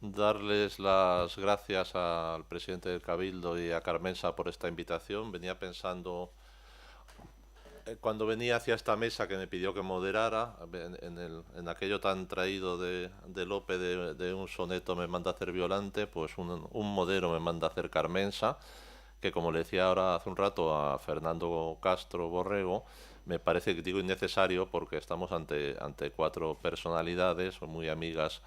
darles las gracias al presidente del Cabildo y a Carmensa por esta invitación. Venía pensando, cuando venía hacia esta mesa que me pidió que moderara, en aquello tan traído de Lope de un soneto me manda a hacer Violante, pues un modero me manda a hacer Carmensa, que como le decía ahora hace un rato a Fernando Castro Borrego, me parece que digo innecesario porque estamos ante cuatro personalidades muy amigas,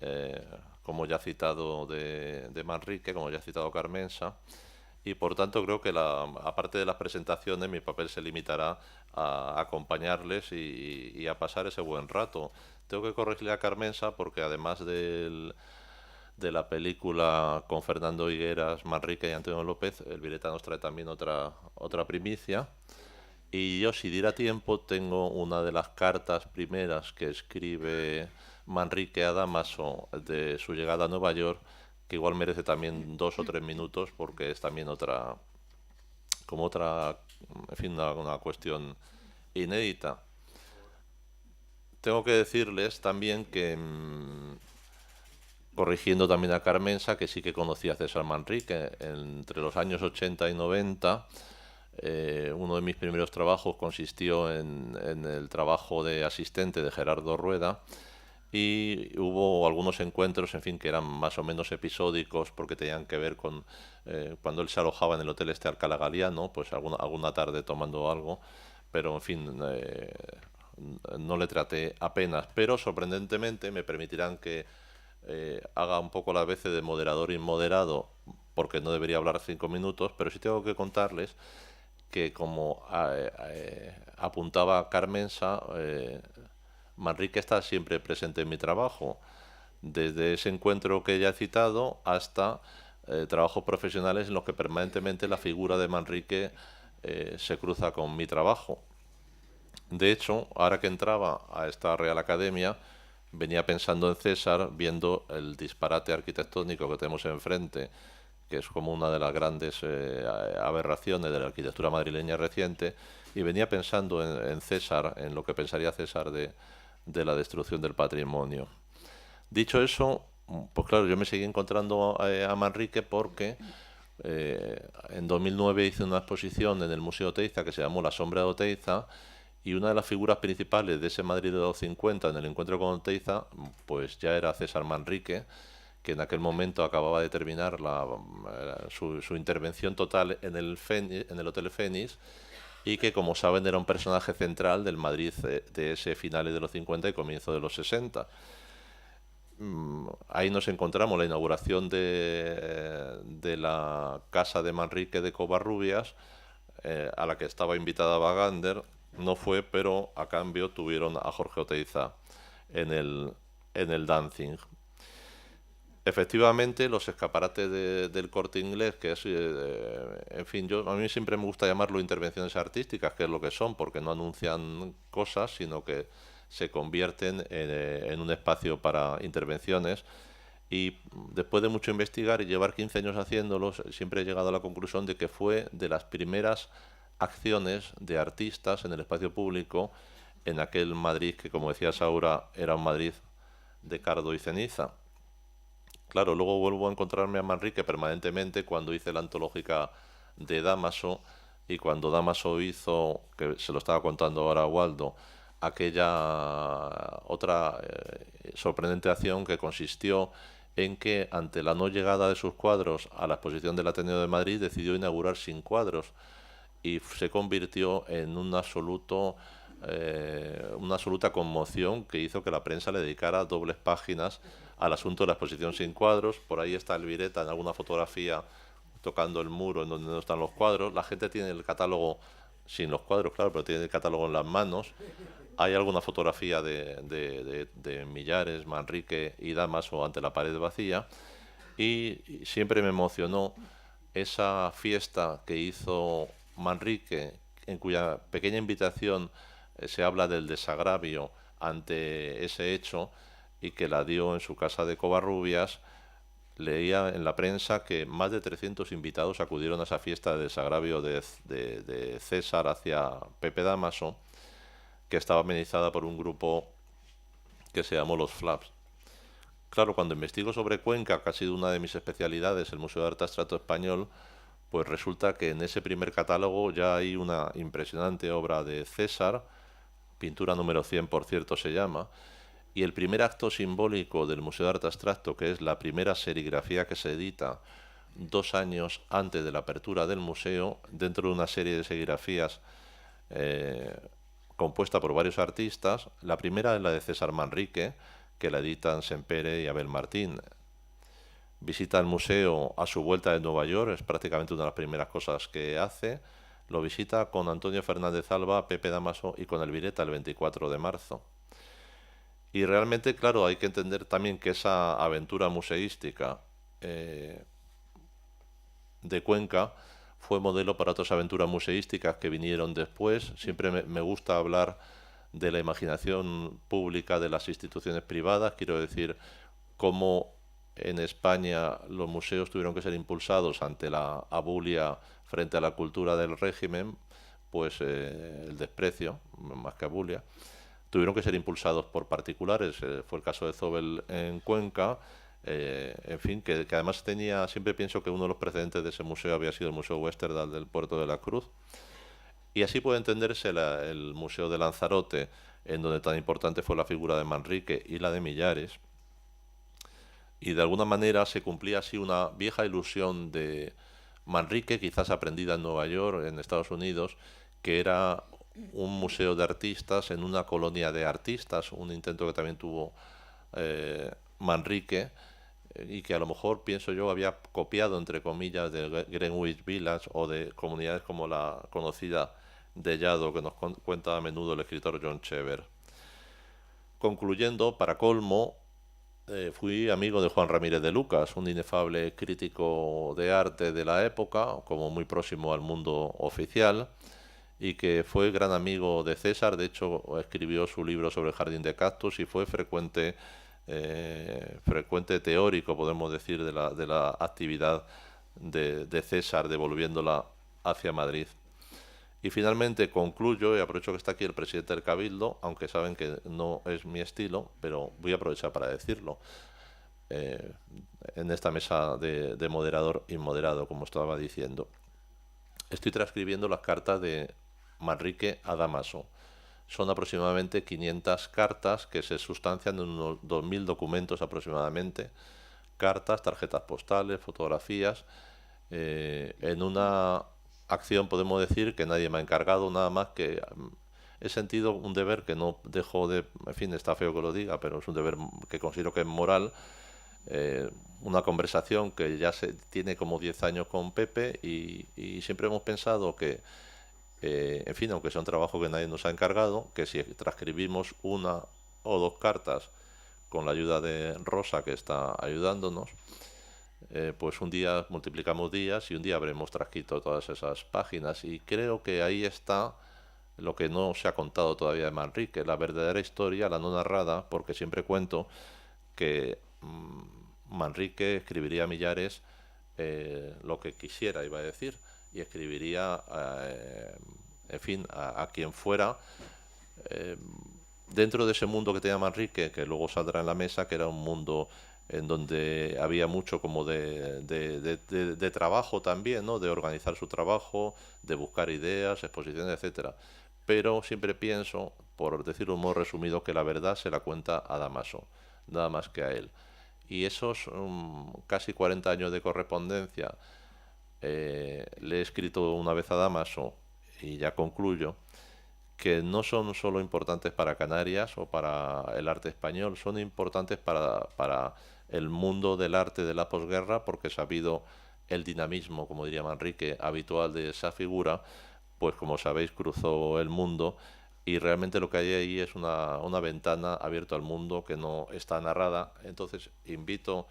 eh, como ya he citado de Manrique, como ya he citado Carmensa, y por tanto creo que aparte de las presentaciones mi papel se limitará a acompañarles y a pasar ese buen rato. Tengo que corregirle a Carmensa porque además de la película con Fernando Higueras, Manrique y Antonio López, el Violeta nos trae también otra primicia. Y yo, si diera tiempo, tengo una de las cartas primeras que escribe Manrique a Damaso de su llegada a Nueva York, que igual merece también 2 o 3 minutos porque es también en fin, una cuestión inédita. Tengo que decirles también que, corrigiendo también a Carmensa, que sí que conocía a César Manrique entre los años 80 y 90. Uno de mis primeros trabajos consistió en el trabajo de asistente de Gerardo Rueda y hubo algunos encuentros, en fin, que eran más o menos episódicos porque tenían que ver con cuando él se alojaba en el hotel este Alcalá Galiano, pues alguna tarde tomando algo, pero en fin, no le traté apenas, pero sorprendentemente me permitirán que haga un poco la vez de moderador inmoderado, porque no debería hablar 5 minutos, pero sí tengo que contarles que como apuntaba Carmensa, Manrique está siempre presente en mi trabajo, desde ese encuentro que ya he citado hasta trabajos profesionales en los que permanentemente la figura de Manrique se cruza con mi trabajo. De hecho, ahora que entraba a esta Real Academia, venía pensando en César, viendo el disparate arquitectónico que tenemos enfrente, que es como una de las grandes aberraciones de la arquitectura madrileña reciente, y venía pensando en César, en lo que pensaría César de la destrucción del patrimonio. Dicho eso, pues claro, yo me seguí encontrando a Manrique porque en 2009 hice una exposición en el Museo Oteiza que se llamó La sombra de Oteiza, y una de las figuras principales de ese Madrid de los 50 en el encuentro con Oteiza pues ya era César Manrique, que en aquel momento acababa de terminar su intervención total en el Hotel Fénix, y que, como saben, era un personaje central del Madrid de ese finales de los 50 y comienzo de los 60. Ahí nos encontramos la inauguración de la casa de Manrique de Covarrubias, a la que estaba invitada Bagander. No fue, pero a cambio tuvieron a Jorge Oteiza en el dancing. Efectivamente, los escaparates del Corte Inglés, que es, en fin, a mí siempre me gusta llamarlo intervenciones artísticas, que es lo que son, porque no anuncian cosas, sino que se convierten en un espacio para intervenciones. Y después de mucho investigar y llevar 15 años haciéndolos, siempre he llegado a la conclusión de que fue de las primeras acciones de artistas en el espacio público en aquel Madrid que, como decía Saura, era un Madrid de cardo y ceniza. Claro, luego vuelvo a encontrarme a Manrique permanentemente cuando hice la antológica de Damaso, y cuando Damaso hizo, que se lo estaba contando ahora a Waldo, aquella otra sorprendente acción que consistió en que, ante la no llegada de sus cuadros a la exposición del Ateneo de Madrid, decidió inaugurar sin cuadros y se convirtió en una absoluta conmoción que hizo que la prensa le dedicara dobles páginas al asunto de la exposición sin cuadros. Por ahí está el Vireta en alguna fotografía tocando el muro en donde no están los cuadros. La gente tiene el catálogo sin los cuadros, claro, pero tiene el catálogo en las manos. Hay alguna fotografía de Millares, Manrique y Damaso ante la pared vacía. Y siempre me emocionó esa fiesta que hizo Manrique, en cuya pequeña invitación se habla del desagravio ante ese hecho, y que la dio en su casa de Covarrubias. Leía en la prensa que más de 300 invitados acudieron a esa fiesta de desagravio de César hacia Pepe Damaso, que estaba amenizada por un grupo que se llamó Los Flaps. Claro, cuando investigo sobre Cuenca, que ha sido una de mis especialidades, el Museo de Arte Abstracto Español, pues resulta que en ese primer catálogo ya hay una impresionante obra de César, pintura número 100 por cierto se llama, y el primer acto simbólico del Museo de Arte Abstracto, que es la primera serigrafía que se edita 2 años antes de la apertura del museo, dentro de una serie de serigrafías eh, compuesta por varios artistas. La primera es la de César Manrique, que la editan Sempere y Abel Martín. Visita el museo a su vuelta de Nueva York, es prácticamente una de las primeras cosas que hace. Lo visita con Antonio Fernández Alba, Pepe Damaso y con el Vireta el 24 de marzo. Y realmente, claro, hay que entender también que esa aventura museística eh, de Cuenca fue modelo para otras aventuras museísticas que vinieron después. Siempre me gusta hablar de la imaginación pública de las instituciones privadas, quiero decir, cómo en España los museos tuvieron que ser impulsados ante la abulia frente a la cultura del régimen, pues el desprecio, más que abulia, tuvieron que ser impulsados por particulares. Fue el caso de Zobel en Cuenca. En fin, que además tenía, siempre pienso que uno de los precedentes de ese museo había sido el Museo Westerdal del Puerto de la Cruz. Y así puede entenderse el Museo de Lanzarote, en donde tan importante fue la figura de Manrique y la de Millares. Y de alguna manera se cumplía así una vieja ilusión de Manrique, quizás aprendida en Nueva York, en Estados Unidos, que era un museo de artistas en una colonia de artistas, un intento que también tuvo Manrique, y que a lo mejor, pienso yo, había copiado, entre comillas, de Greenwich Village o de comunidades como la conocida de Yado, que nos cuenta a menudo el escritor John Cheever. Concluyendo, para colmo, fui amigo de Juan Ramírez de Lucas, un inefable crítico de arte de la época, como muy próximo al mundo oficial, y que fue gran amigo de César. De hecho, escribió su libro sobre el jardín de cactus y fue frecuente teórico, podemos decir, de la actividad de César, devolviéndola hacia Madrid. Y finalmente concluyo, y aprovecho que está aquí el presidente del Cabildo, aunque saben que no es mi estilo, pero voy a aprovechar para decirlo, eh, en esta mesa de moderador inmoderado, como estaba diciendo. Estoy transcribiendo las cartas de Manrique a Damaso. Son aproximadamente 500 cartas que se sustancian en unos 2000 documentos aproximadamente. Cartas, tarjetas postales, fotografías, en una acción, podemos decir, que nadie me ha encargado, nada más que he sentido un deber que no dejo de, en fin, está feo que lo diga, pero es un deber que considero que es moral. Una conversación que ya se tiene como 10 años con Pepe, y siempre hemos pensado que, en fin, aunque sea un trabajo que nadie nos ha encargado, que si transcribimos una o dos cartas con la ayuda de Rosa, que está ayudándonos, pues un día multiplicamos días y un día habremos transcrito todas esas páginas. Y creo que ahí está lo que no se ha contado todavía de Manrique, la verdadera historia, la no narrada, porque siempre cuento que Manrique escribiría a Millares lo que quisiera, iba a decir, y escribiría, en fin, a quien fuera, eh, dentro de ese mundo que tenía Manrique, que luego saldrá en la mesa, que era un mundo en donde había mucho como de trabajo también, ¿no? De organizar su trabajo, de buscar ideas, exposiciones, etcétera. Pero siempre pienso, por decirlo de un modo resumido, que la verdad se la cuenta a Damaso, nada más que a él. Y esos casi 40 años de correspondencia, le he escrito una vez a Damaso, y ya concluyo, que no son solo importantes para Canarias o para el arte español, son importantes para el mundo del arte de la posguerra, porque sabido el dinamismo, como diría Manrique, habitual de esa figura, pues como sabéis cruzó el mundo, y realmente lo que hay ahí es una ventana abierta al mundo que no está narrada. Entonces invito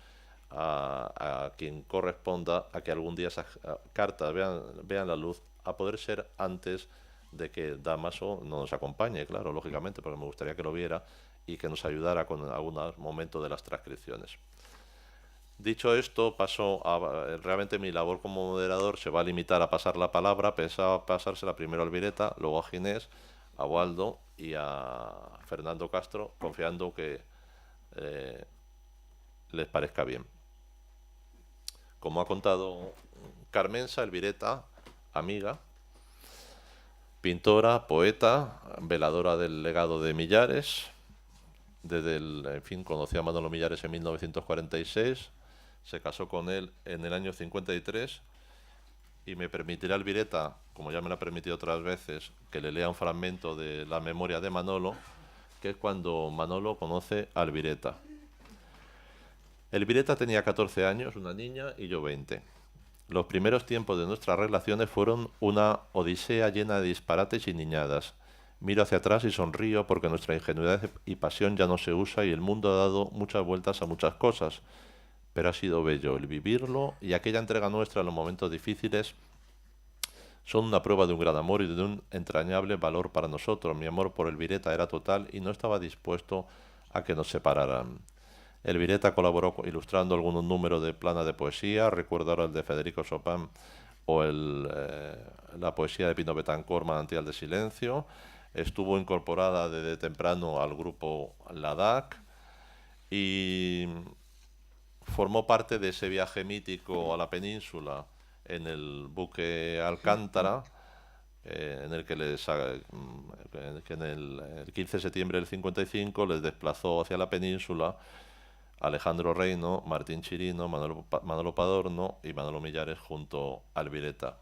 a quien corresponda a que algún día esas cartas vean la luz, a poder ser antes de que Damaso no nos acompañe, claro, lógicamente, porque me gustaría que lo viera y que nos ayudara con algún momento de las transcripciones. Dicho esto, realmente mi labor como moderador se va a limitar a pasar la palabra. Pensaba pasársela primero a Alvireta, luego a Ginés, a Waldo y a Fernando Castro, confiando que les parezca bien. Como ha contado Carmensa, Elvireta, amiga, pintora, poeta, veladora del legado de Millares. Conoció a Manolo Millares en 1946, se casó con él en el año 53 y me permitirá Elvireta, como ya me lo ha permitido otras veces, que le lea un fragmento de la memoria de Manolo, que es cuando Manolo conoce a Elvireta. Elvireta tenía 14 años, una niña, y yo 20. Los primeros tiempos de nuestras relaciones fueron una odisea llena de disparates y niñadas. Miro hacia atrás y sonrío porque nuestra ingenuidad y pasión ya no se usa y el mundo ha dado muchas vueltas a muchas cosas. Pero ha sido bello el vivirlo y aquella entrega nuestra en los momentos difíciles son una prueba de un gran amor y de un entrañable valor para nosotros. Mi amor por Elvireta era total y no estaba dispuesto a que nos separaran. Elvireta colaboró ilustrando algunos números de Plana de poesía, recuerdo ahora el de Federico Chopin o la poesía de Pino Betancourt, Manantial de Silencio. Estuvo incorporada desde temprano al grupo Ladakh y formó parte de ese viaje mítico a la península en el buque Alcántara, en el que el 15 de septiembre del 55 les desplazó hacia la península Alejandro Reino, Martín Chirino, Manolo Padorno y Manolo Millares junto a Elvireta.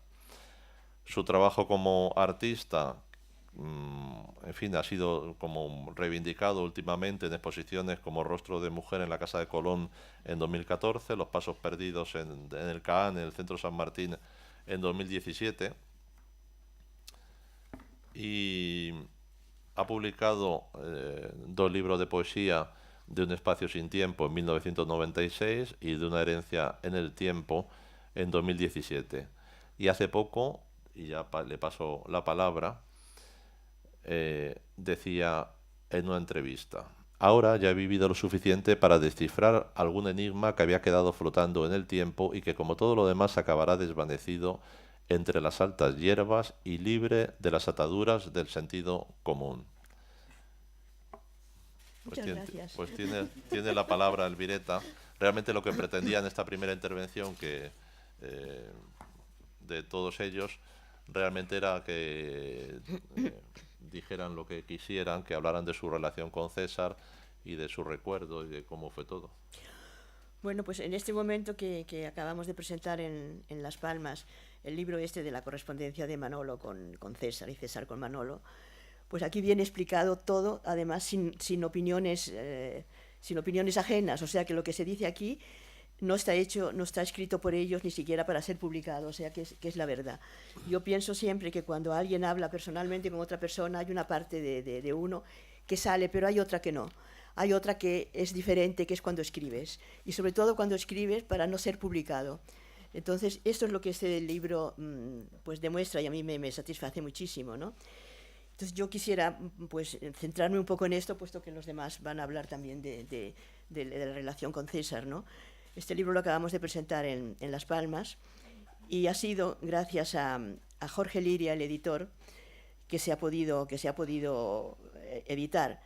Su trabajo como artista, ha sido como reivindicado últimamente en exposiciones como Rostro de Mujer en la Casa de Colón en 2014, Los Pasos Perdidos en el CAAN, en el Centro San Martín en 2017, y ha publicado 2 libros de poesía, de Un espacio sin tiempo en 1996 y de Una herencia en el tiempo en 2017. Y hace poco, y ya le paso la palabra, decía en una entrevista: ahora ya he vivido lo suficiente para descifrar algún enigma que había quedado flotando en el tiempo y que, como todo lo demás, acabará desvanecido entre las altas hierbas y libre de las ataduras del sentido común. Muchas gracias. Pues tiene la palabra Elvireta. Realmente lo que pretendía en esta primera intervención de todos ellos realmente era que dijeran lo que quisieran, que hablaran de su relación con César y de su recuerdo y de cómo fue todo. Bueno, pues en este momento que acabamos de presentar en Las Palmas el libro este de la correspondencia de Manolo con César y César con Manolo, pues aquí viene explicado todo, además sin opiniones ajenas, o sea que lo que se dice aquí no está escrito por ellos ni siquiera para ser publicado, o sea que es la verdad. Yo pienso siempre que cuando alguien habla personalmente con otra persona hay una parte de uno que sale, pero hay otra que no. Hay otra que es diferente, que es cuando escribes, y sobre todo cuando escribes para no ser publicado. Entonces, esto es lo que este libro pues demuestra y a mí me satisface muchísimo, ¿no? Entonces yo quisiera pues centrarme un poco en esto, puesto que los demás van a hablar también de la relación con César, ¿no? Este libro lo acabamos de presentar en Las Palmas y ha sido gracias a Jorge Liria, el editor, que se ha podido editar.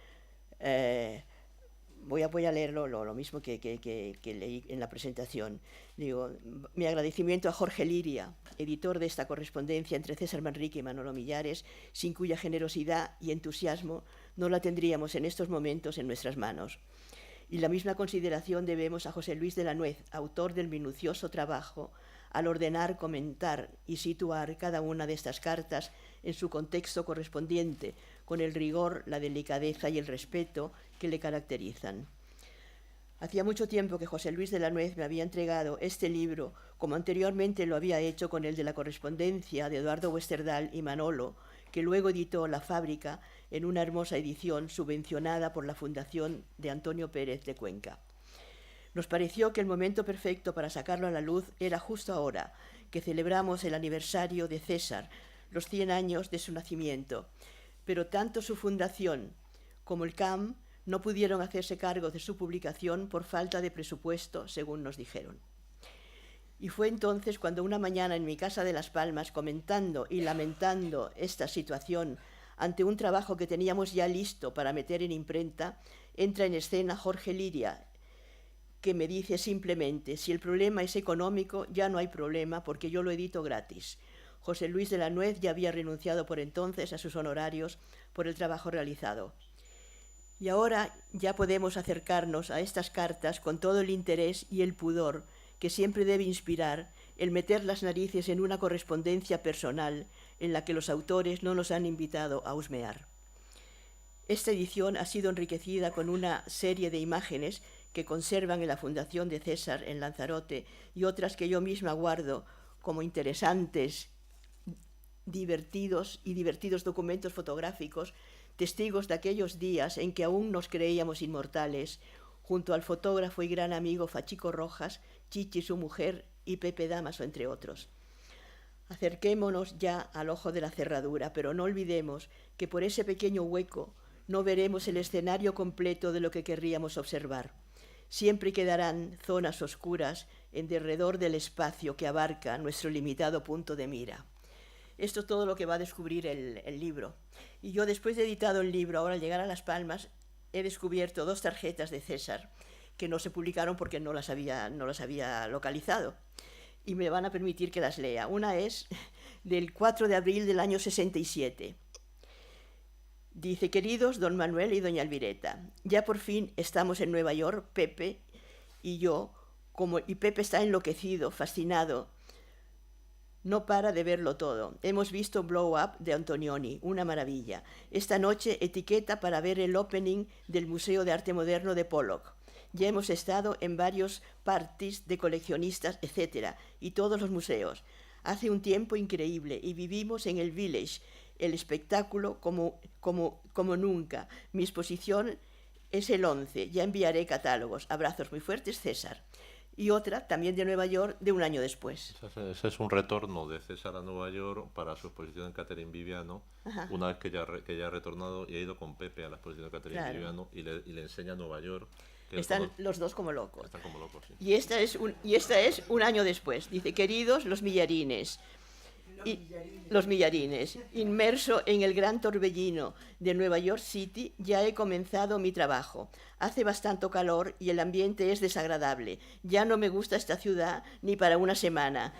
Voy a leerlo lo mismo que leí en la presentación. Digo, mi agradecimiento a Jorge Liria, editor de esta correspondencia entre César Manrique y Manolo Millares, sin cuya generosidad y entusiasmo no la tendríamos en estos momentos en nuestras manos. Y la misma consideración debemos a José Luis de la Nuez, autor del minucioso trabajo, al ordenar, comentar y situar cada una de estas cartas en su contexto correspondiente, con el rigor, la delicadeza y el respeto que le caracterizan. Hacía mucho tiempo que José Luis de la Nuez me había entregado este libro, como anteriormente lo había hecho con el de la correspondencia de Eduardo Westerdal y Manolo, que luego editó La Fábrica en una hermosa edición subvencionada por la Fundación de Antonio Pérez de Cuenca. Nos pareció que el momento perfecto para sacarlo a la luz era justo ahora, que celebramos el aniversario de César, los 100 años de su nacimiento, pero tanto su fundación como el CAM no pudieron hacerse cargo de su publicación por falta de presupuesto, según nos dijeron. Y fue entonces cuando una mañana en mi casa de Las Palmas, comentando y lamentando esta situación ante un trabajo que teníamos ya listo para meter en imprenta, entra en escena Jorge Liria, que me dice simplemente: si el problema es económico, ya no hay problema porque yo lo edito gratis. José Luis de la Nuez ya había renunciado por entonces a sus honorarios por el trabajo realizado. Y ahora ya podemos acercarnos a estas cartas con todo el interés y el pudor que siempre debe inspirar el meter las narices en una correspondencia personal en la que los autores no nos han invitado a husmear. Esta edición ha sido enriquecida con una serie de imágenes que conservan en la Fundación de César en Lanzarote y otras que yo misma guardo como interesantes, divertidos documentos fotográficos, testigos de aquellos días en que aún nos creíamos inmortales, junto al fotógrafo y gran amigo Fachico Rojas, Chichi su mujer y Pepe Damaso, entre otros. Acerquémonos ya al ojo de la cerradura, pero no olvidemos que por ese pequeño hueco no veremos el escenario completo de lo que querríamos observar. Siempre quedarán zonas oscuras en derredor del espacio que abarca nuestro limitado punto de mira. Esto es todo lo que va a descubrir el libro. Y yo, después de editado el libro, ahora al llegar a Las Palmas, he descubierto 2 tarjetas de César que no se publicaron porque no las había localizado. Y me van a permitir que las lea. Una es del 4 de abril del año 67. Dice: queridos don Manuel y doña Elvireta, ya por fin estamos en Nueva York, Pepe y yo, y Pepe está enloquecido, fascinado. No para de verlo todo. Hemos visto Blow Up de Antonioni, una maravilla. Esta noche etiqueta para ver el opening del Museo de Arte Moderno de Pollock. Ya hemos estado en varios parties de coleccionistas, etc., y todos los museos. Hace un tiempo increíble y vivimos en el Village, el espectáculo como nunca. Mi exposición es el 11, ya enviaré catálogos. Abrazos muy fuertes, César. Y otra, también de Nueva York, de un año después. Ese es un retorno de César a Nueva York para su exposición en Catherine Viviano. Ajá. Una vez que ya ha retornado y ha ido con Pepe a la exposición de Catherine Viviano y le enseña Nueva York. Están los dos como locos. Están como locos, sí. Y esta es un año después. Dice: queridos los millarines. Los millarines, inmerso en el gran torbellino de Nueva York City, ya he comenzado mi trabajo. Hace bastante calor y el ambiente es desagradable. Ya no me gusta esta ciudad ni para una semana.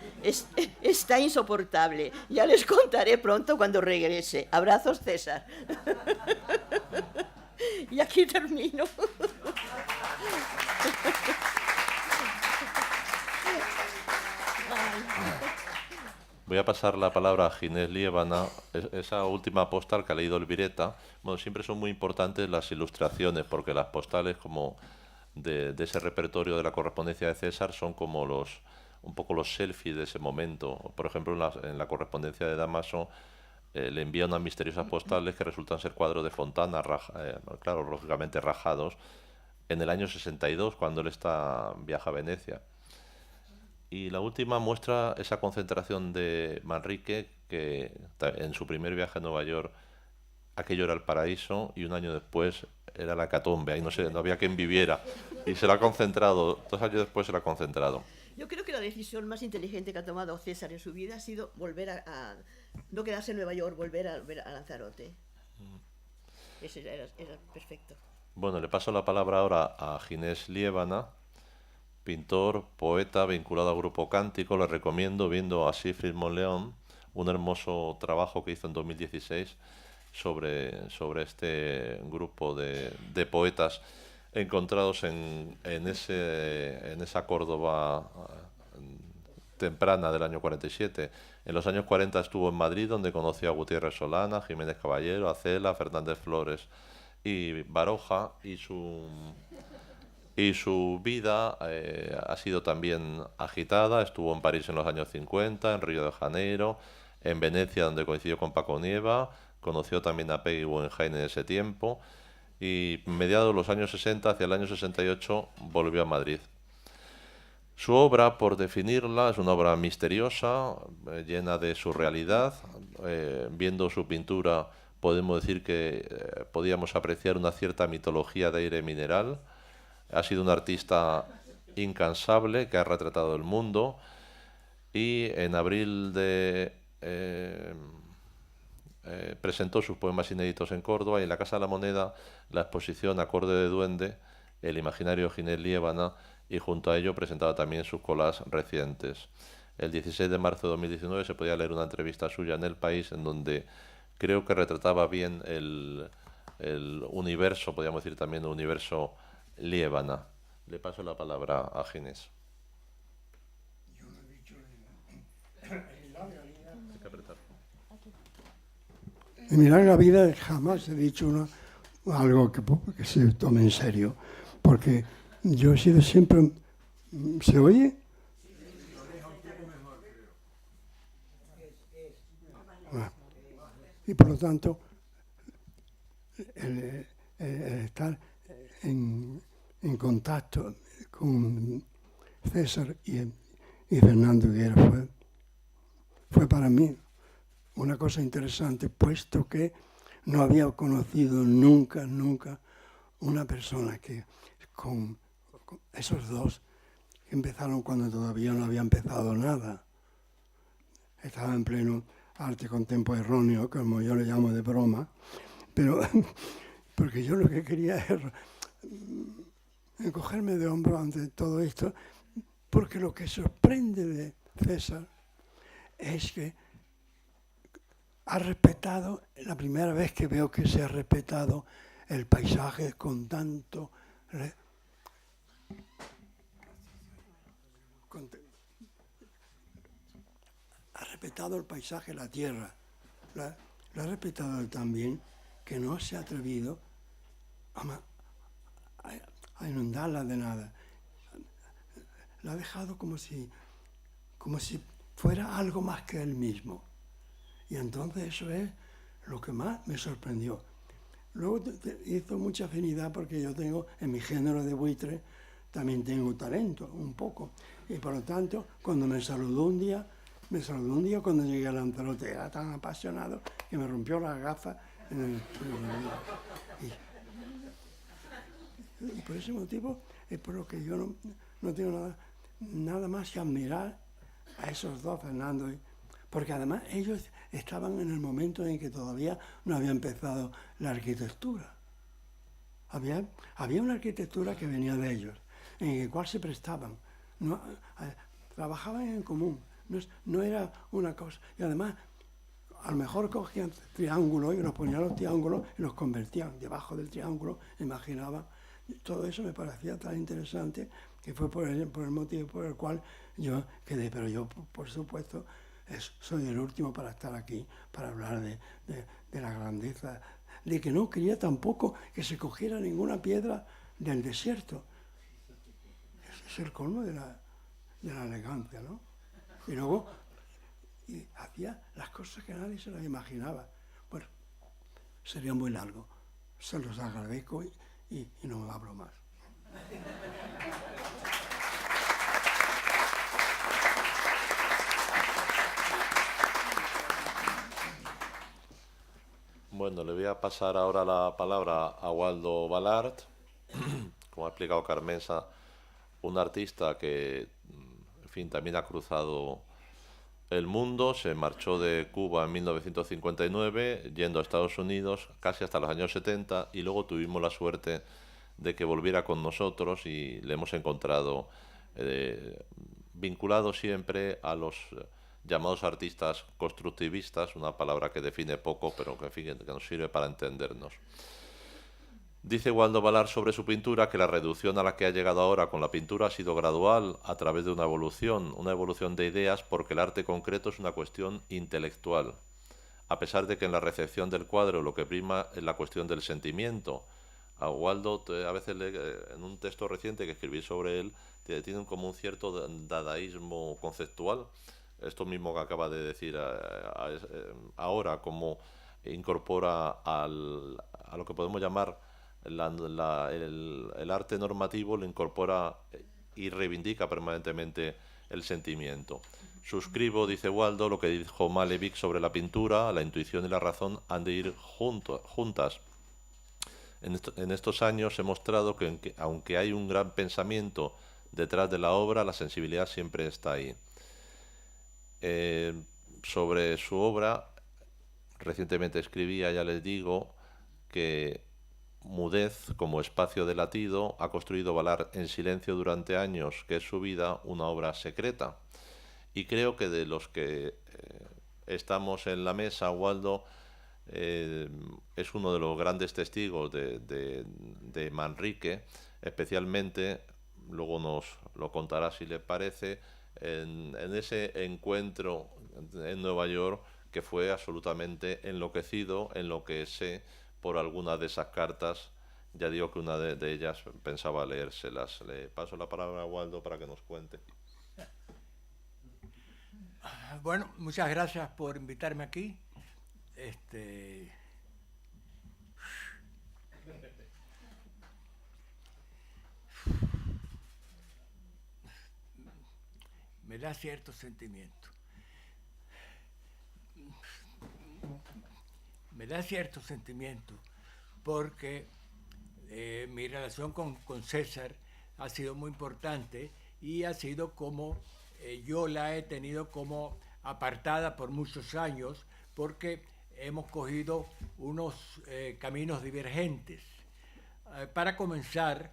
Está insoportable. Ya les contaré pronto cuando regrese. Abrazos, César. Y aquí termino. Voy a pasar la palabra a Ginés Liébana. Esa última postal que ha leído Elvireta, bueno, siempre son muy importantes las ilustraciones, porque las postales como de ese repertorio de la correspondencia de César son como un poco los selfies de ese momento. Por ejemplo, en la correspondencia de Damaso le envía unas misteriosas postales que resultan ser cuadros de Fontana, claro, lógicamente rajados, en el año 62, cuando él viaja a Venecia. Y la última muestra esa concentración de Manrique, que en su primer viaje a Nueva York aquello era el paraíso y un año después era la hecatombe, ahí no había quien viviera. Y se la ha concentrado, 2 años después se la ha concentrado. Yo creo que la decisión más inteligente que ha tomado César en su vida ha sido volver a no quedarse en Nueva York, volver a Lanzarote. Eso era perfecto. Bueno, le paso la palabra ahora a Ginés Liébana, pintor, poeta, vinculado al grupo Cántico. Le recomiendo, viendo a Siegfried Monleón, un hermoso trabajo que hizo en 2016 sobre este grupo de poetas encontrados en esa Córdoba temprana del año 47. En los años 40 estuvo en Madrid, donde conoció a Gutiérrez Solana, Jiménez Caballero, a Cela, Fernández Flores y Baroja, y su vida ha sido también agitada. Estuvo en París en los años 50, en Río de Janeiro, en Venecia, donde coincidió con Paco Nieva, conoció también a Peggy Guggenheim en ese tiempo, y mediados de los años 60, hacia el año 68, volvió a Madrid. Su obra, por definirla, es una obra misteriosa, llena de surrealidad. Viendo su pintura, podemos decir que podíamos apreciar una cierta mitología de aire mineral. Ha sido un artista incansable que ha retratado el mundo, y en abril presentó sus poemas inéditos en Córdoba, y en la Casa de la Moneda la exposición Acorde de Duende, el imaginario Ginés Liébana, y junto a ello presentaba también sus collages recientes. El 16 de marzo de 2019 se podía leer una entrevista suya en El País en donde creo que retrataba bien el universo, podríamos decir también el universo Liébana. Le paso la palabra a Ginés. Yo no he dicho en mi larga vida jamás he dicho algo que se tome en serio, porque yo he sido siempre... ¿Se oye? Y por lo tanto, el estar en contacto con César y Fernando Higuera fue para mí una cosa interesante, puesto que no había conocido nunca una persona que con esos dos que empezaron cuando todavía no había empezado nada. Estaba en pleno arte contemporáneo, como yo le llamo de broma, pero porque yo lo que quería era encogerme de hombro ante todo esto, porque lo que sorprende de César es que ha respetado, la primera vez que veo que se ha respetado el paisaje con tanto... ha respetado el paisaje, la tierra. Lo ha respetado él también, que no se ha atrevido a inundarla de nada. La ha dejado como si fuera algo más que él mismo. Y entonces eso es lo que más me sorprendió. Luego hizo mucha afinidad porque yo tengo, en mi género de buitre, también tengo talento, un poco. Y por lo tanto, cuando me saludó un día cuando llegué a Lanzarote, era tan apasionado que me rompió las gafas y por ese motivo es por lo que yo no tengo nada más que admirar a esos dos, Fernando, porque además ellos estaban en el momento en que todavía no había empezado la arquitectura. Había una arquitectura que venía de ellos, en la cual se prestaban, trabajaban en común, no era una cosa. Y además, a lo mejor cogían triángulos y los ponían los triángulos y los convertían debajo del triángulo, imaginaban. Todo eso me parecía tan interesante que fue por el motivo por el cual yo quedé. Pero yo, por supuesto, soy el último para estar aquí, para hablar de la grandeza, de que no quería tampoco que se cogiera ninguna piedra del desierto. Ese es el colmo de la elegancia, ¿no? Y luego hacía las cosas que nadie se las imaginaba. Bueno, sería muy largo. Se los agradezco y no hablo más. Bueno, le voy a pasar ahora la palabra a Waldo Ballart, como ha explicado Carmensa, un artista que, en fin, también ha cruzado el mundo, se marchó de Cuba en 1959, yendo a Estados Unidos casi hasta los años 70, y luego tuvimos la suerte de que volviera con nosotros y le hemos encontrado vinculado siempre a los llamados artistas constructivistas, una palabra que define poco, pero que, en fin, que nos sirve para entendernos. Dice Waldo Ballart sobre su pintura que la reducción a la que ha llegado ahora con la pintura ha sido gradual a través de una evolución de ideas, porque el arte concreto es una cuestión intelectual, a pesar de que en la recepción del cuadro lo que prima es la cuestión del sentimiento. A Waldo, a veces en un texto reciente que escribí sobre él, tiene como un cierto dadaísmo conceptual. Esto mismo que acaba de decir ahora, como incorpora a lo que podemos llamar el arte normativo, lo incorpora y reivindica permanentemente el sentimiento. Suscribo, dice Waldo, lo que dijo Malevich sobre la pintura: la intuición y la razón han de ir juntas. En estos años he mostrado que aunque hay un gran pensamiento detrás de la obra, la sensibilidad siempre está ahí. Sobre su obra, recientemente escribía, ya les digo, que mudez como espacio de latido ha construido Valar en silencio durante años, que es su vida, una obra secreta. Y creo que de los que estamos en la mesa, Waldo es uno de los grandes testigos de Manrique, especialmente, luego nos lo contará si le parece, en ese encuentro en Nueva York que fue absolutamente enloquecido, en lo que sé por algunas de esas cartas. Ya digo que una de ellas pensaba leérselas. Le paso la palabra a Waldo para que nos cuente. Bueno, muchas gracias por invitarme aquí. Me da cierto sentimiento. Me da cierto sentimiento porque mi relación con César ha sido muy importante y ha sido como yo la he tenido como apartada por muchos años porque hemos cogido unos caminos divergentes. Para comenzar,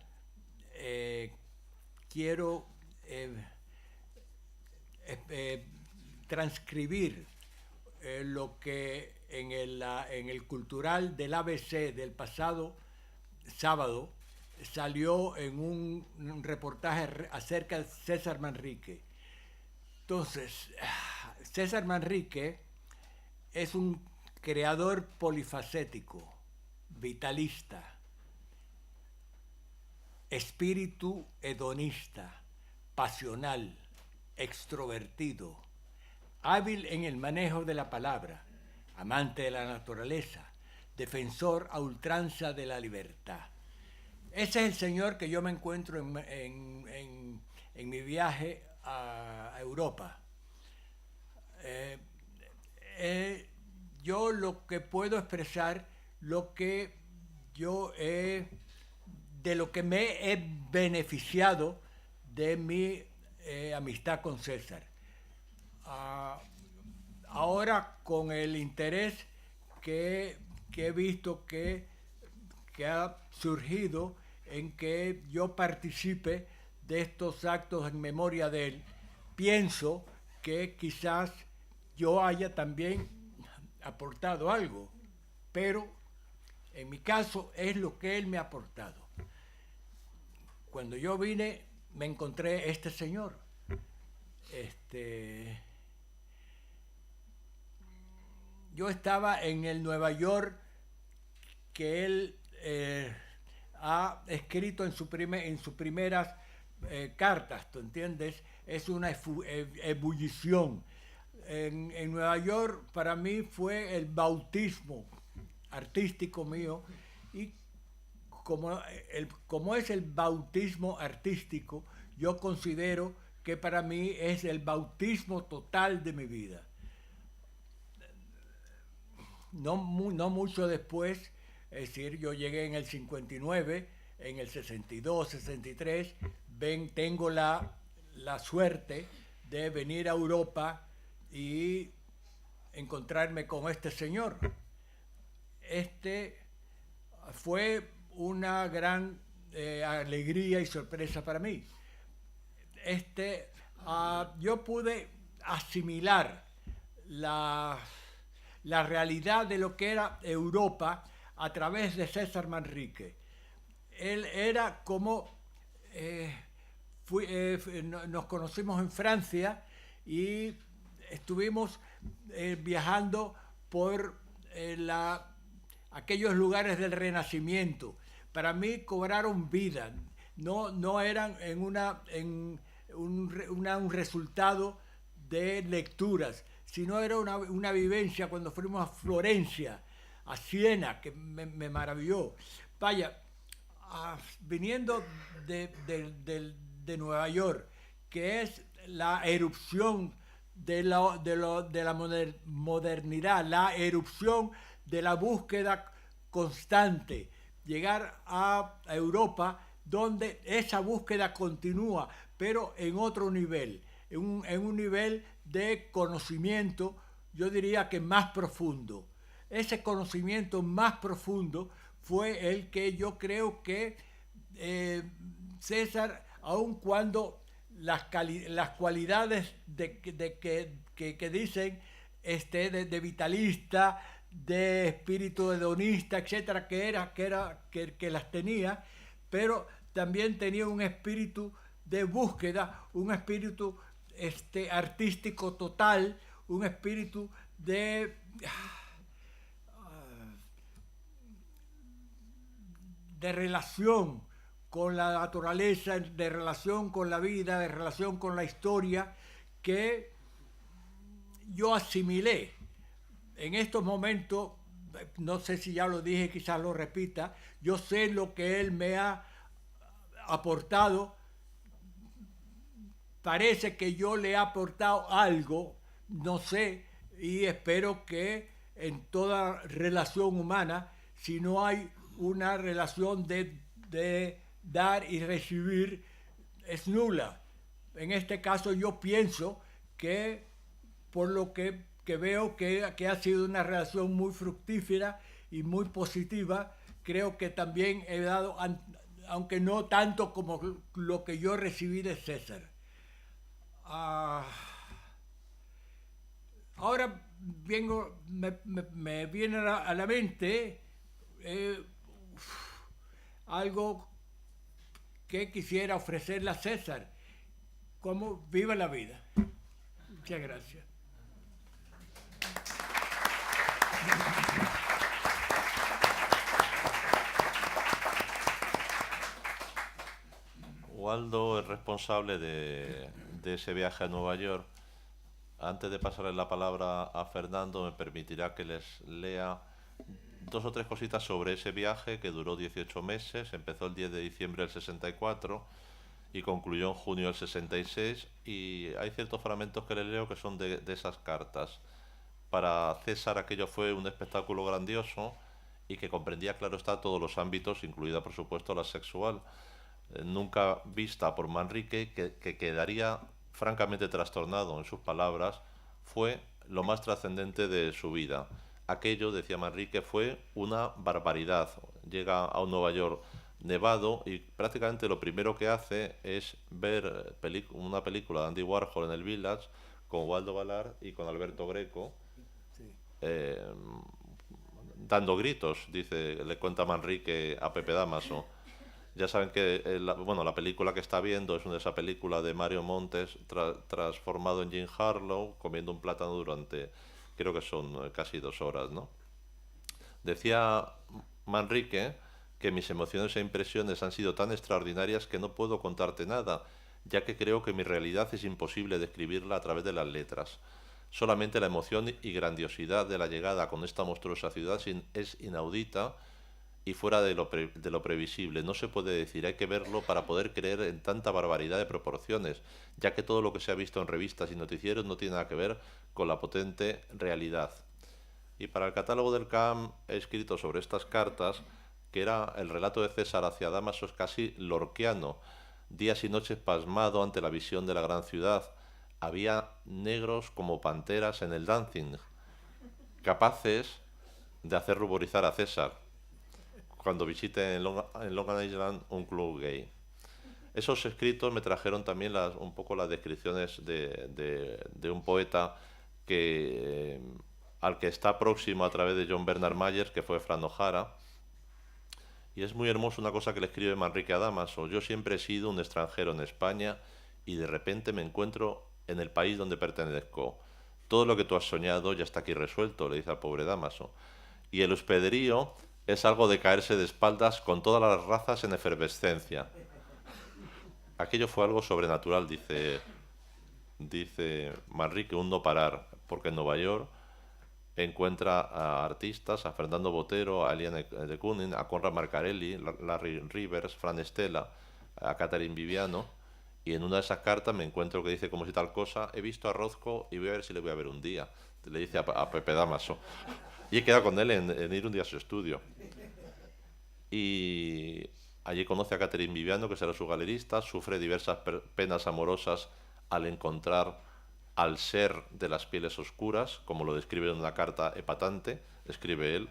quiero transcribir lo que en el cultural del ABC del pasado sábado salió en un reportaje acerca de César Manrique. Entonces, César Manrique es un creador polifacético, vitalista, espíritu hedonista, pasional, extrovertido, hábil en el manejo de la palabra, amante de la naturaleza, defensor a ultranza de la libertad. Ese es el señor que yo me encuentro en mi viaje a Europa. Yo lo que puedo expresar, lo que yo de lo que me he beneficiado de mi amistad con César. Ahora con el interés que he visto que ha surgido en que yo participe de estos actos en memoria de él, pienso que quizás yo haya también aportado algo, pero en mi caso es lo que él me ha aportado. Cuando yo vine me encontré este señor. Yo estaba en el Nueva York que él ha escrito en sus primeras cartas, ¿tú entiendes? Es una ebullición. En Nueva York para mí fue el bautismo artístico mío y como es el bautismo artístico, yo considero que para mí es el bautismo total de mi vida. No mucho después, es decir, yo llegué en el 59, en el 62, 63, tengo la suerte de venir a Europa y encontrarme con este señor. Fue una gran alegría y sorpresa para mí. Yo pude asimilar la realidad de lo que era Europa a través de César Manrique. Él era como nos conocimos en Francia y estuvimos viajando por aquellos lugares del Renacimiento. Para mí cobraron vida, no eran un resultado de lecturas, sino era una vivencia cuando fuimos a Florencia, a Siena, que me maravilló. Vaya, viniendo de Nueva York, que es la erupción de la modernidad, la erupción de la búsqueda constante, llegar a Europa donde esa búsqueda continúa, pero en otro nivel, en un nivel de conocimiento, yo diría que más profundo. Ese conocimiento más profundo fue el que yo creo que César, aun cuando las cualidades que dicen de vitalista, de espíritu hedonista, etcétera, que las tenía, pero también tenía un espíritu de búsqueda, un espíritu artístico total, un espíritu de relación con la naturaleza, de relación con la vida, de relación con la historia, que yo asimilé. En estos momentos, no sé si ya lo dije, quizás lo repita, yo sé lo que él me ha aportado. Parece que yo le he aportado algo, no sé, y espero que en toda relación humana, si no hay una relación de dar y recibir, es nula. En este caso yo pienso que, por lo que veo que ha sido una relación muy fructífera y muy positiva, creo que también he dado, aunque no tanto como lo que yo recibí de César. Ahora me viene a la mente algo que quisiera ofrecerle a César, como viva la vida. Muchas gracias. Waldo es responsable de ese viaje a Nueva York. Antes de pasarle la palabra a Fernando, me permitirá que les lea 2 o 3 cositas sobre ese viaje, que duró 18 meses, empezó el 10 de diciembre del 64 y concluyó en junio del 66, y hay ciertos fragmentos que les leo que son de esas cartas. Para César aquello fue un espectáculo grandioso y que comprendía, claro está, todos los ámbitos, incluida por supuesto la sexual, nunca vista por Manrique, que quedaría francamente trastornado. En sus palabras, fue lo más trascendente de su vida. Aquello, decía Manrique, fue una barbaridad. Llega a un Nueva York nevado y prácticamente lo primero que hace es ver una película de Andy Warhol en el Village con Waldo Ballard y con Alberto Greco, dando gritos, le cuenta Manrique a Pepe Damaso. Ya saben que la película que está viendo es una de esas películas de Mario Montes transformado en Jim Harlow, comiendo un plátano durante, creo que son casi 2 horas, ¿no? Decía Manrique que mis emociones e impresiones han sido tan extraordinarias que no puedo contarte nada, ya que creo que mi realidad es imposible describirla a través de las letras. Solamente la emoción y grandiosidad de la llegada con esta monstruosa ciudad es inaudita y fuera de lo previsible. No se puede decir, hay que verlo para poder creer en tanta barbaridad de proporciones, ya que todo lo que se ha visto en revistas y noticieros no tiene nada que ver con la potente realidad. Y para el catálogo del CAM he escrito sobre estas cartas, que era el relato de César hacia Damaso, es casi lorquiano. Días y noches pasmado ante la visión de la gran ciudad. Había negros como panteras en el dancing, capaces de hacer ruborizar a César cuando visite en Long Island un club gay. Esos escritos me trajeron también un poco las descripciones de un poeta al que está próximo a través de John Bernard Myers, que fue Fran O'Hara. Y es muy hermoso una cosa que le escribe Manrique a Damaso: yo siempre he sido un extranjero en España y de repente me encuentro en el país donde pertenezco. Todo lo que tú has soñado ya está aquí resuelto, le dice al pobre Damaso. Y el hospederío es algo de caerse de espaldas con todas las razas en efervescencia. Aquello fue algo sobrenatural, dice Manrique, un no parar, porque en Nueva York encuentra a artistas, a Fernando Botero, a Eliane de Kooning, a Conrad Marcarelli, Larry Rivers, Fran Estela, a Catherine Viviano, y en una de esas cartas me encuentro que dice como si tal cosa: he visto a Rozco y voy a ver si le voy a ver un día, le dice a Pepe Damaso. Y he quedado con él en ir un día a su estudio. Y allí conoce a Catherine Viviano, que será su galerista, sufre diversas penas amorosas al encontrar al ser de las pieles oscuras, como lo describe en una carta epatante, escribe él.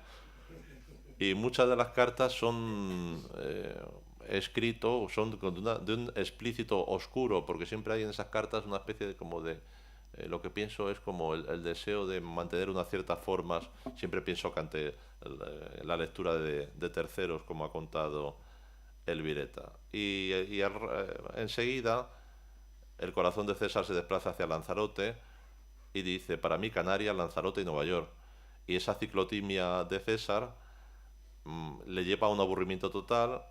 Y muchas de las cartas son escritos, son de un explícito oscuro, porque siempre hay en esas cartas una especie de como de... lo que pienso es como el deseo de mantener unas ciertas formas. Siempre pienso que ante la lectura de terceros, como ha contado Elvireta. Enseguida el corazón de César se desplaza hacia Lanzarote y dice: para mí Canarias, Lanzarote y Nueva York. Y esa ciclotimia de César le lleva a un aburrimiento total.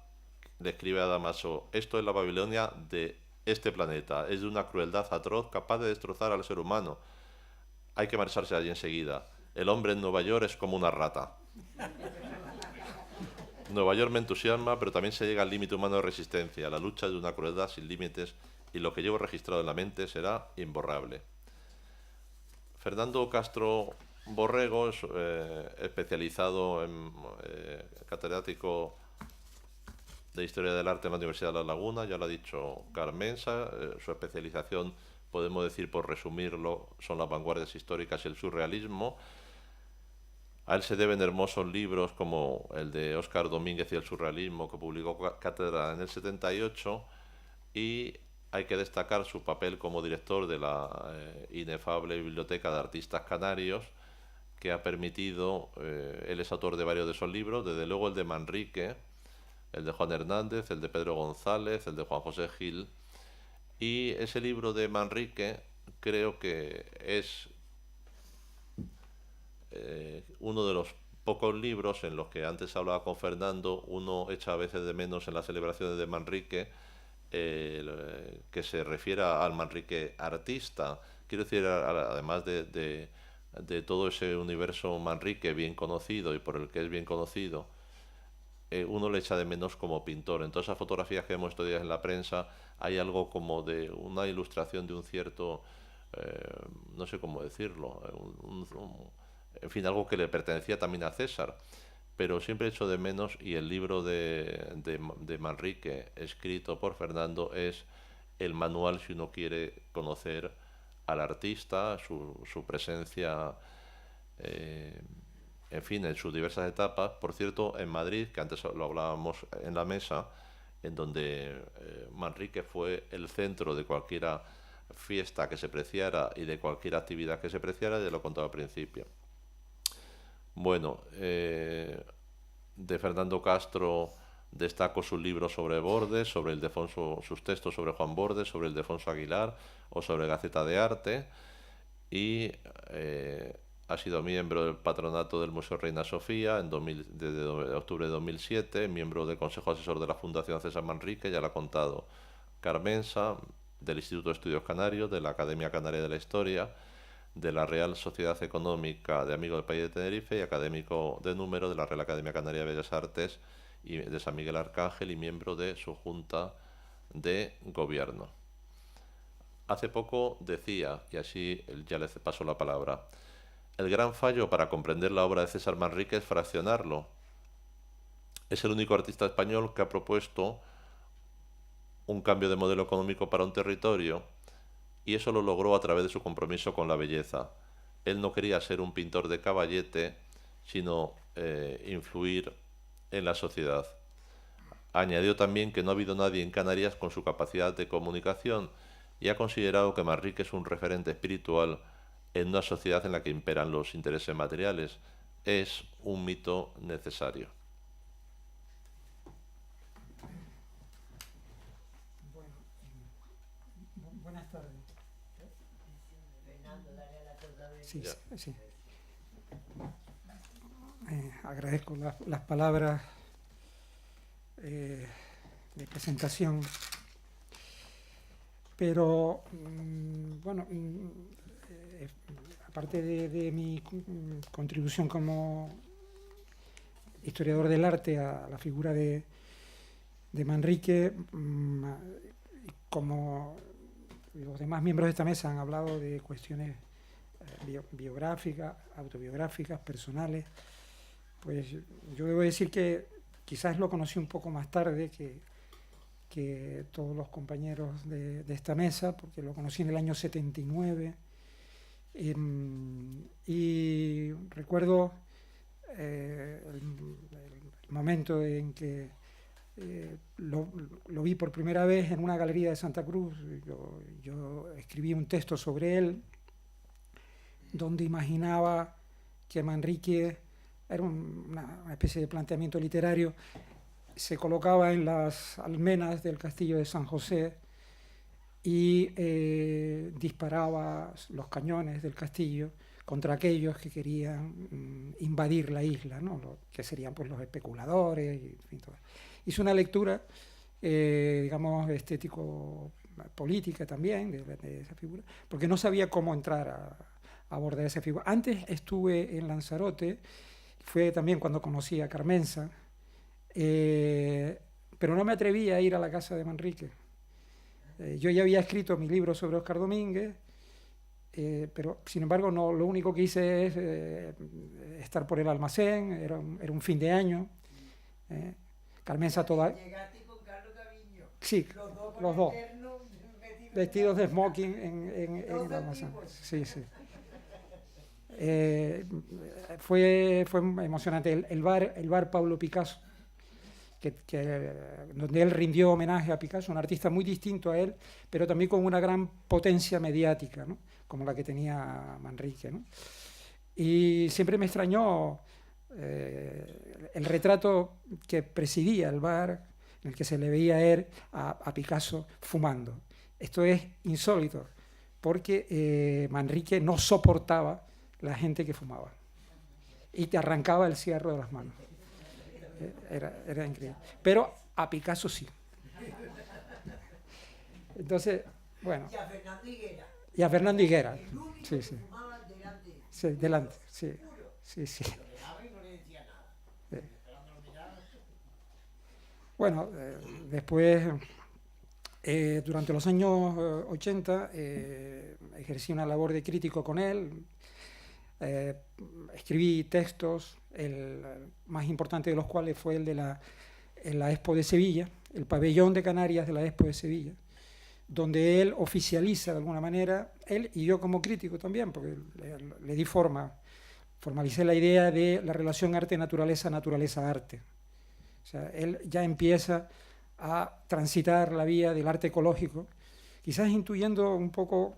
Le escribe a Damaso: esto es la Babilonia de este planeta, es de una crueldad atroz capaz de destrozar al ser humano. Hay que marcharse allí enseguida. El hombre en Nueva York es como una rata. Nueva York me entusiasma, pero también se llega al límite humano de resistencia. La lucha es de una crueldad sin límites y lo que llevo registrado en la mente será imborrable. Fernando Castro Borrego es especializado en catedrático de Historia del Arte en la Universidad de La Laguna, ya lo ha dicho Carmensa. Su especialización, podemos decir por resumirlo, son las vanguardias históricas y el surrealismo. A él se deben hermosos libros como el de Óscar Domínguez y el surrealismo, que publicó Cátedra en el 78, y hay que destacar su papel como director de la inefable Biblioteca de Artistas Canarios, que ha permitido, él es autor de varios de esos libros, desde luego el de Manrique, el de Juan Hernández, el de Pedro González, el de Juan José Gil. Y ese libro de Manrique creo que es uno de los pocos libros en los que, antes hablaba con Fernando, uno echa a veces de menos en las celebraciones de Manrique, que se refiera al Manrique artista. Quiero decir, además de todo ese universo Manrique bien conocido y por el que es bien conocido, uno le echa de menos como pintor. En todas esas fotografías que vemos estos días en la prensa hay algo como de una ilustración de un cierto, no sé cómo decirlo, en fin, algo que le pertenecía también a César, pero siempre echo de menos. Y el libro de Manrique, escrito por Fernando, es el manual si uno quiere conocer al artista, su presencia, en fin, en sus diversas etapas. Por cierto, en Madrid, que antes lo hablábamos en la mesa, en donde Manrique fue el centro de cualquier fiesta que se preciara y de cualquier actividad que se preciara, ya lo contaba al principio. Bueno, de Fernando Castro destaco sus libros sobre Bordes, sobre Ildefonso, sus textos sobre Juan Bordes, sobre Ildefonso Aguilar o sobre Gaceta de Arte, y ha sido miembro del patronato del Museo Reina Sofía desde octubre de 2007, miembro del Consejo Asesor de la Fundación César Manrique, ya lo ha contado Carmensa, del Instituto de Estudios Canarios, de la Academia Canaria de la Historia, de la Real Sociedad Económica de Amigos del País de Tenerife y académico de número de la Real Academia Canaria de Bellas Artes y de San Miguel Arcángel, y miembro de su Junta de Gobierno. Hace poco decía, y así ya le paso la palabra: el gran fallo para comprender la obra de César Manrique es fraccionarlo. Es el único artista español que ha propuesto un cambio de modelo económico para un territorio, y eso lo logró a través de su compromiso con la belleza. Él no quería ser un pintor de caballete, sino influir en la sociedad. Añadió también que no ha habido nadie en Canarias con su capacidad de comunicación, y ha considerado que Manrique es un referente espiritual en una sociedad en la que imperan los intereses materiales. Es un mito necesario. Buenas tardes. Sí, sí. Agradezco las palabras de presentación, pero bueno, aparte de mi contribución como historiador del arte a la figura de Manrique, como los demás miembros de esta mesa han hablado de cuestiones biográficas, autobiográficas, personales, pues yo debo decir que quizás lo conocí un poco más tarde que todos los compañeros de esta mesa, porque lo conocí en el año 79, y recuerdo el momento en que lo vi por primera vez en una galería de Santa Cruz. Yo escribí un texto sobre él donde imaginaba que Manrique era una especie de planteamiento literario, se colocaba en las almenas del castillo de San José y disparaba los cañones del castillo contra aquellos que querían invadir la isla, ¿no? Que serían pues, los especuladores. Y, en fin, todo. Hice una lectura, digamos, estético-política también de esa figura, porque no sabía cómo entrar a abordar esa figura. Antes estuve en Lanzarote, fue también cuando conocí a Carmenza, pero no me atreví a ir a la casa de Manrique. Yo ya había escrito mi libro sobre Óscar Domínguez, pero sin embargo lo único que hice es estar por el almacén, era un fin de año. Carmenza toda... Llegaste con Carlos Gaviño. Sí, los dos. Vestidos de smoking en el almacén. Sí, sí. Fue emocionante. El bar Pablo Picasso, donde él rindió homenaje a Picasso, un artista muy distinto a él, pero también con una gran potencia mediática, ¿no? Como la que tenía Manrique, ¿no? Y siempre me extrañó el retrato que presidía el bar, en el que se le veía a Picasso fumando. Esto es insólito, porque Manrique no soportaba la gente que fumaba y te arrancaba el cigarro de las manos. Era increíble. Pero a Picasso sí. Entonces, bueno. Y a Fernando Higuera. Y a Fernando Higuera. El único Sí, que sí. fumaba delante. Sí, delante, sí. Sí, sí. Lo miraba y no le decía nada. Sí. Fernando lo miraba. Bueno, después, durante los años 80, ejercí una labor de crítico con él. Escribí textos, el más importante de los cuales fue el de la Expo de Sevilla, el pabellón de Canarias de la Expo de Sevilla, donde él oficializa de alguna manera, él y yo como crítico también, porque le di formalicé la idea de la relación arte-naturaleza, naturaleza-arte. O sea, él ya empieza a transitar la vía del arte ecológico, quizás intuyendo un poco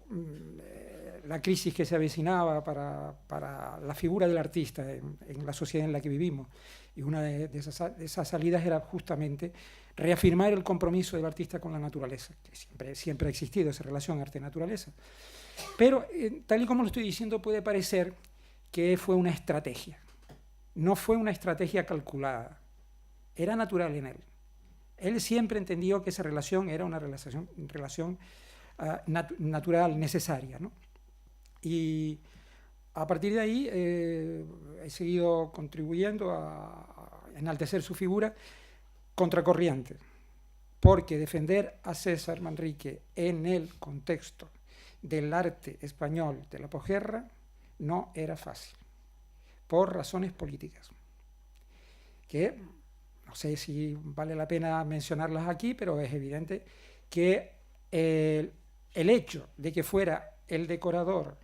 la crisis que se avecinaba para la figura del artista en la sociedad en la que vivimos. Y una de esas salidas era justamente reafirmar el compromiso del artista con la naturaleza, que siempre ha existido esa relación arte-naturaleza. Pero, tal y como lo estoy diciendo, puede parecer que fue una estrategia. No fue una estrategia calculada, era natural en él. Él siempre entendió que esa relación era una relación natural, necesaria, ¿no? Y a partir de ahí he seguido contribuyendo a enaltecer su figura contracorriente, porque defender a César Manrique en el contexto del arte español de la posguerra no era fácil, por razones políticas, que no sé si vale la pena mencionarlas aquí, pero es evidente que el hecho de que fuera el decorador,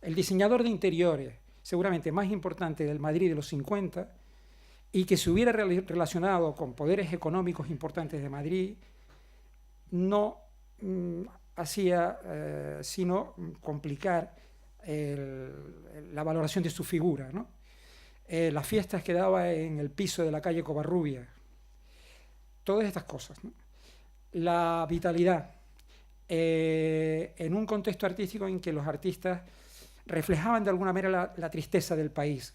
el diseñador de interiores, seguramente más importante del Madrid de los 50, y que se hubiera relacionado con poderes económicos importantes de Madrid, no hacía sino complicar la valoración de su figura, ¿no? Las fiestas que daba en el piso de la calle Covarrubia, todas estas cosas, ¿no? La vitalidad, en un contexto artístico en que los artistas reflejaban de alguna manera la tristeza del país,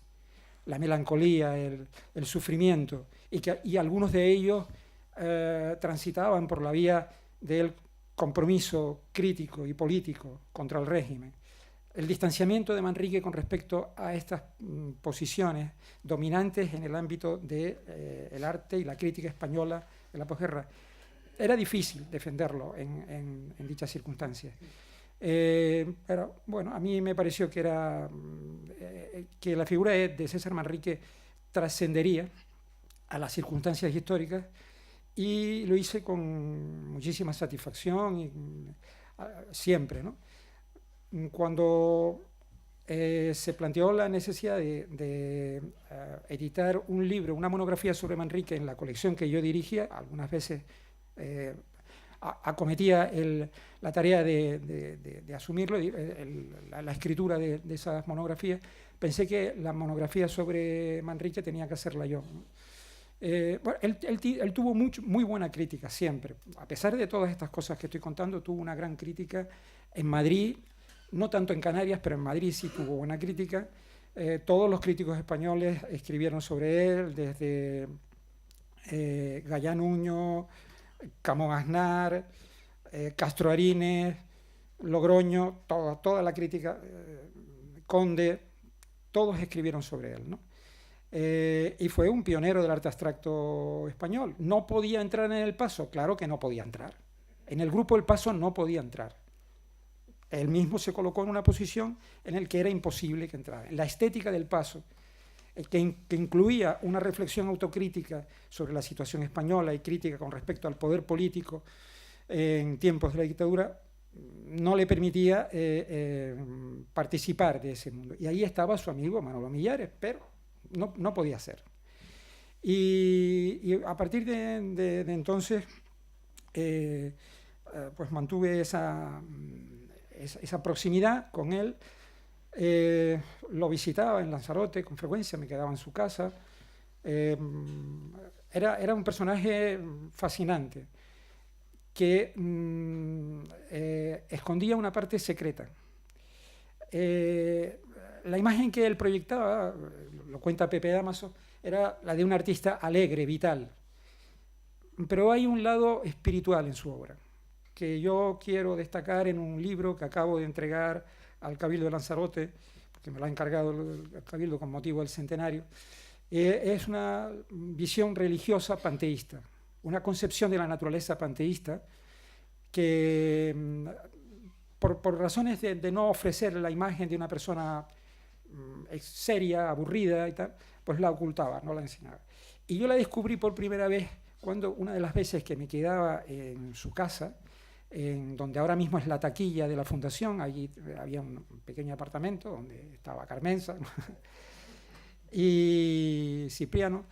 la melancolía, el sufrimiento, y algunos de ellos transitaban por la vía del compromiso crítico y político contra el régimen. El distanciamiento de Manrique con respecto a estas posiciones dominantes en el ámbito del arte y la crítica española de la posguerra, era difícil defenderlo en dichas circunstancias. Pero bueno, a mí me pareció que la figura de César Manrique trascendería a las circunstancias históricas, y lo hice con muchísima satisfacción y siempre, ¿no? Cuando se planteó la necesidad de editar un libro, una monografía sobre Manrique en la colección que yo dirigía. Algunas veces acometía la tarea de asumirlo, la escritura de esas monografías. Pensé que la monografía sobre Manrique tenía que hacerla yo. Bueno, él tuvo muy buena crítica siempre. A pesar de todas estas cosas que estoy contando, tuvo una gran crítica en Madrid, no tanto en Canarias, pero en Madrid sí tuvo buena crítica. Todos los críticos españoles escribieron sobre él, desde Gallán Nuño, Camón Aznar, Castro Arines, Logroño, toda la crítica, Conde, todos escribieron sobre él, ¿no? Y fue un pionero del arte abstracto español. ¿No podía entrar en El Paso? Claro que no podía entrar. En el grupo El Paso no podía entrar. Él mismo se colocó en una posición en la que era imposible que entrara. La estética del Paso, que incluía una reflexión autocrítica sobre la situación española y crítica con respecto al poder político en tiempos de la dictadura, no le permitía participar de ese mundo. Y ahí estaba su amigo Manolo Millares, pero no podía ser. Y a partir de entonces, pues mantuve esa proximidad con él. Lo visitaba en Lanzarote con frecuencia, me quedaba en su casa. Era un personaje fascinante que escondía una parte secreta. La imagen que él proyectaba, lo cuenta Pepe Dámaso, era la de un artista alegre, vital. Pero hay un lado espiritual en su obra, que yo quiero destacar en un libro que acabo de entregar al Cabildo de Lanzarote, porque me lo ha encargado el Cabildo con motivo del centenario. Es una visión religiosa panteísta, una concepción de la naturaleza panteísta que, por razones de no ofrecer la imagen de una persona seria, aburrida y tal, pues la ocultaba, no la enseñaba. Y yo la descubrí por primera vez cuando una de las veces que me quedaba en su casa, en donde ahora mismo es la taquilla de la fundación, allí había un pequeño apartamento donde estaba Carmenza y Cipriano.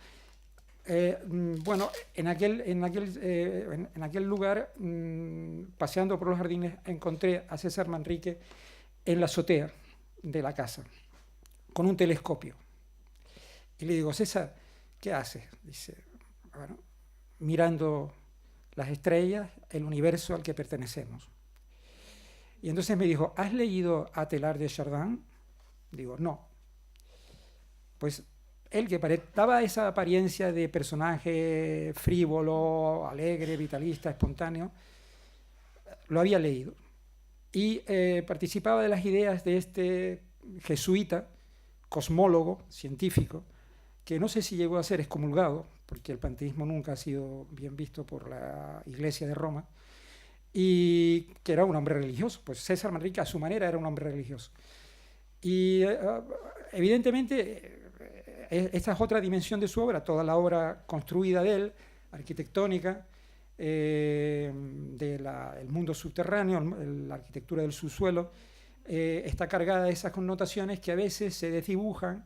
Bueno, en aquel lugar, paseando por los jardines, encontré a César Manrique en la azotea de la casa, con un telescopio. Y le digo, César, ¿qué haces? Dice, bueno, mirando las estrellas, el universo al que pertenecemos. Y entonces me dijo, ¿has leído Attelard de Chardin? Digo, no. Pues él, que daba esa apariencia de personaje frívolo, alegre, vitalista, espontáneo, lo había leído. Y participaba de las ideas de este jesuita, cosmólogo, científico, que no sé si llegó a ser excomulgado, porque el panteísmo nunca ha sido bien visto por la Iglesia de Roma, y que era un hombre religioso. Pues César Manrique, a su manera, era un hombre religioso. Y evidentemente, esta es otra dimensión de su obra, toda la obra construida de él, arquitectónica, del mundo subterráneo, la arquitectura del subsuelo, está cargada de esas connotaciones que a veces se desdibujan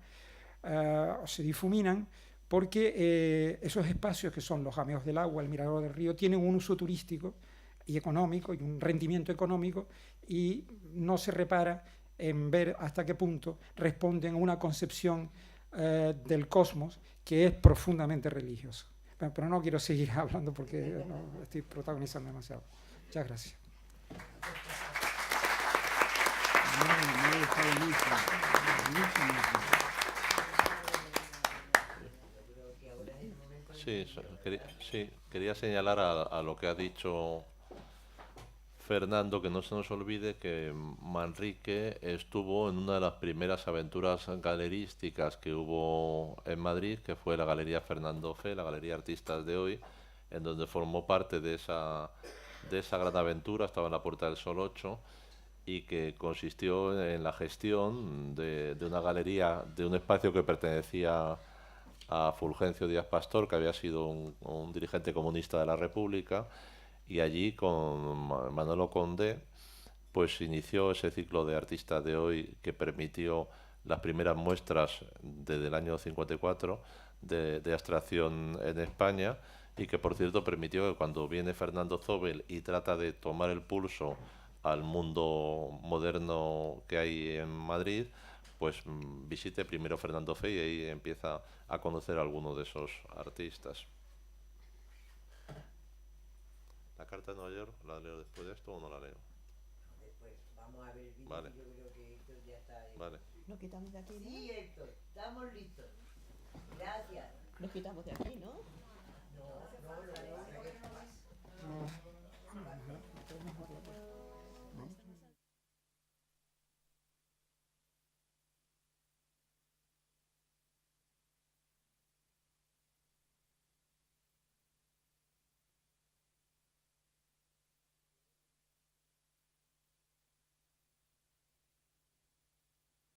o se difuminan, porque esos espacios que son los jameos del agua, el mirador del río, tienen un uso turístico y económico y un rendimiento económico, y no se repara en ver hasta qué punto responden a una concepción del cosmos que es profundamente religiosa. Bueno, pero no quiero seguir hablando porque no, estoy protagonizando demasiado. Muchas gracias. Sí, quería señalar a lo que ha dicho Fernando, que no se nos olvide que Manrique estuvo en una de las primeras aventuras galerísticas que hubo en Madrid, que fue la Galería Fernando Fe, la Galería Artistas de Hoy, en donde formó parte de esa gran aventura, estaba en la Puerta del Sol 8, y que consistió en la gestión de una galería, de un espacio que pertenecía a Fulgencio Díaz Pastor, que había sido un dirigente comunista de la República, y allí con Manolo Condé pues inició ese ciclo de artistas de hoy que permitió las primeras muestras desde el año 54 de abstracción en España, y que por cierto permitió que cuando viene Fernando Zóbel y trata de tomar el pulso al mundo moderno que hay en Madrid, pues visite primero Fernando Fey y ahí empieza a conocer a algunos de esos artistas. ¿La carta de Nueva York la leo después de esto o no la leo? Después, vamos a ver el vídeo. Vale. Yo creo que Héctor ya está ahí. Vale. Lo quitamos de aquí, ¿no? Sí, Héctor, estamos listos. Gracias. Lo quitamos de aquí, ¿no? No, no, lo veo. No.